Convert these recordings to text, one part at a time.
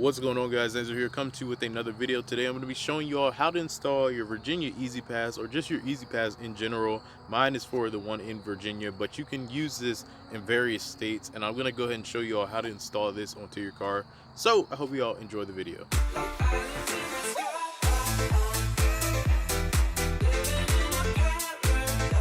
What's going on, guys? Angelo here, come to you with another video. Today I'm going to be showing you all how to install your Virginia Easy Pass, or just your Easy Pass in general. Mine is for the one in Virginia, but you can use this in various states, and I'm going to go ahead and show you all how to install this onto your car. So I hope you all enjoy the video.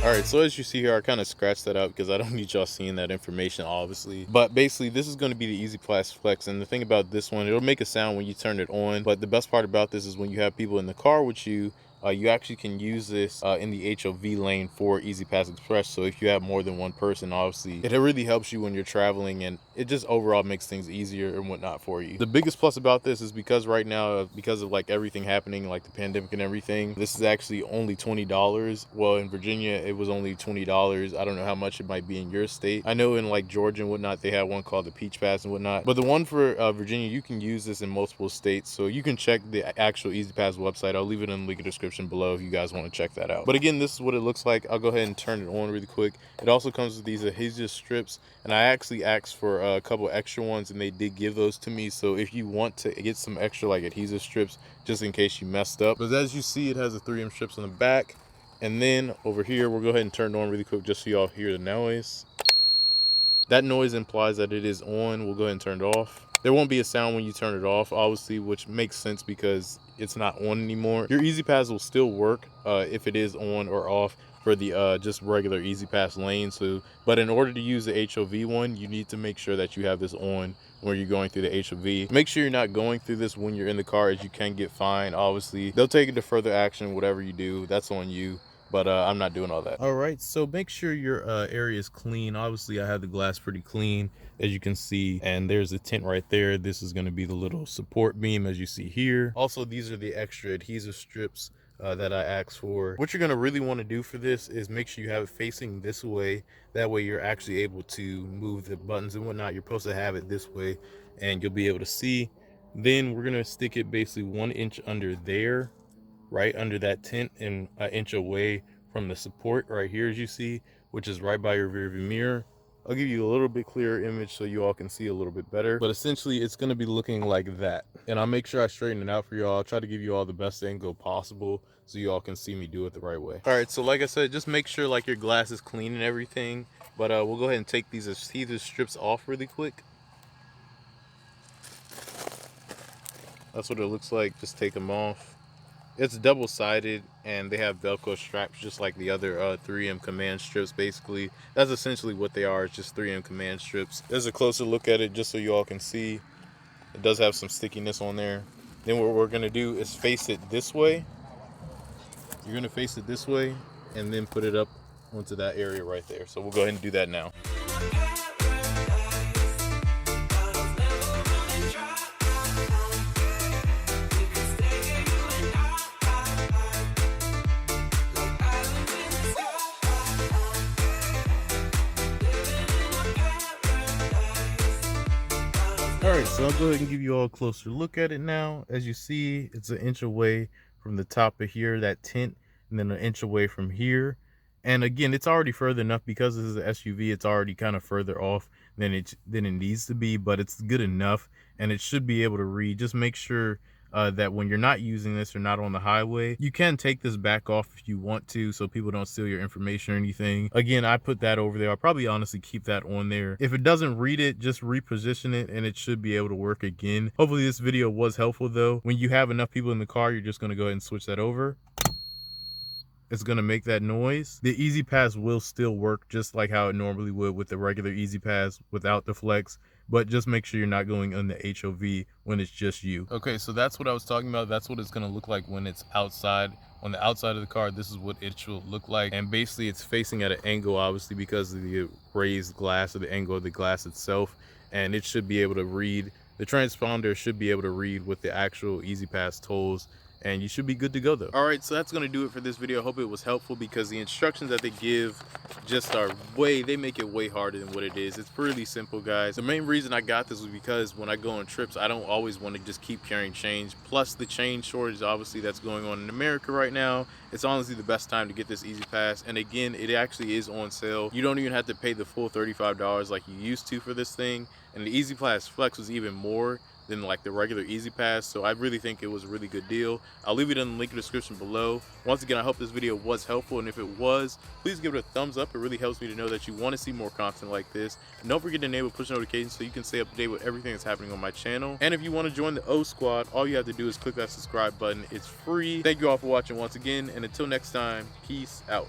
Alright, so as you see here, I kind of scratched that out because I don't need y'all seeing that information, obviously. But basically, this is going to be the Easy Pass Flex, and the thing about this one, it'll make a sound when you turn it on. But the best part about this is when you have people in the car with you, you actually can use this in the HOV lane for Easy Pass Express. So if you have more than one person, obviously, it really helps you when you're traveling, and it just overall makes things easier and whatnot for you. The biggest plus about this is because right now, because of like everything happening, like the pandemic and everything, this is actually only $20. Well, in Virginia, it was only $20. I don't know how much it might be in your state. I know in like Georgia and whatnot, they have one called the Peach Pass and whatnot. But the one for Virginia, you can use this in multiple states. So you can check the actual Easy Pass website. I'll leave it in the link in the description below if you guys want to check that out. But again, this is what it looks like. I'll go ahead and turn it on really quick. It also comes with these adhesive strips, and I actually asked for a couple extra ones, and they did give those to me. So if you want to get some extra like adhesive strips just in case you messed up, but as you see, it has the 3M strips on the back. And then over here, we'll go ahead and turn it on really quick just so y'all hear the noise. That noise implies that it is on. We'll go ahead and turn it off. There won't be a sound when you turn it off, obviously, which makes sense because it's not on anymore. Your Easy Pass will still work if it is on or off for the just regular Easy Pass lane. So, but in order to use the HOV one, you need to make sure that you have this on when you're going through the HOV. Make sure you're not going through this when you're in the car, as you can get fined. Obviously, they'll take it to further action. Whatever you do, that's on you. But I'm not doing all that. All right, so make sure your area is clean. Obviously, I have the glass pretty clean, as you can see, and there's a tint right there. This is going to be the little support beam, as you see here. Also, these are the extra adhesive strips that I asked for. What you're going to really want to do for this is make sure you have it facing this way. That way you're actually able to move the buttons and whatnot. You're supposed to have it this way, and you'll be able to see. Then we're going to stick it basically 1 inch under there, right under that tint, and an inch away from the support right here, as you see, which is right by your rear view mirror. I'll give you a little bit clearer image so you all can see a little bit better, but essentially it's going to be looking like that. And I'll make sure I straighten it out for y'all. I'll try to give you all the best angle possible so you all can see me do it the right way. All right, so like I said, just make sure like your glass is clean and everything, but we'll go ahead and take these adhesive strips off really quick. That's what it looks like. Just take them off. It's double-sided, and they have Velcro straps just like the other 3M command strips. Basically, that's essentially what they are. It's just 3M command strips. There's a closer look at it just so you all can see. It does have some stickiness on there. Then what we're going to do is face it this way. You're going to face it this way and then put it up onto that area right there. So we'll go ahead and do that now. All right, so I'll go ahead and give you all a closer look at it now. As you see, it's an inch away from the top of here, that tint, and then an inch away from here. And again, it's already further enough because this is an SUV. It's already kind of further off than it needs to be, but it's good enough, and it should be able to read. Just make sure that when you're not using this or not on the highway, you can take this back off if you want to, so people don't steal your information or anything. Again, I put that over there. I'll probably honestly keep that on there. If it doesn't read it, just reposition it and it should be able to work again. Hopefully this video was helpful though. When you have enough people in the car, you're just going to go ahead and switch that over. It's going to make that noise. The Easy Pass will still work just like how it normally would with the regular Easy Pass without the Flex, but just make sure you're not going on the HOV when it's just you. Okay, so that's what I was talking about. That's what it's going to look like when it's outside. On the outside of the car, this is what it should look like. And basically it's facing at an angle, obviously, because of the raised glass or the angle of the glass itself. And it should be able to read. The transponder should be able to read with the actual Easy Pass tolls, and you should be good to go though. All right, so that's going to do it for this video. I hope it was helpful because the instructions that they give just are they make it way harder than what it is. It's pretty simple, guys. The main reason I got this was because when I go on trips, I don't always want to just keep carrying change. Plus the change shortage, obviously, that's going on in America right now. It's honestly the best time to get this Easy Pass. And again, it actually is on sale. You don't even have to pay the full $35 like you used to for this thing. And the Easy Pass Flex was even more. than like the regular Easy Pass. So I really think it was a really good deal. I'll leave it in the link in the description below. Once again, I hope this video was helpful, and if it was, please give it a thumbs up. It really helps me to know that you want to see more content like this. And don't forget to enable push notifications so you can stay up to date with everything that's happening on my channel. And if you want to join the O Squad, all you have to do is click that subscribe button. It's free. Thank you all for watching once again, and until next time, peace out.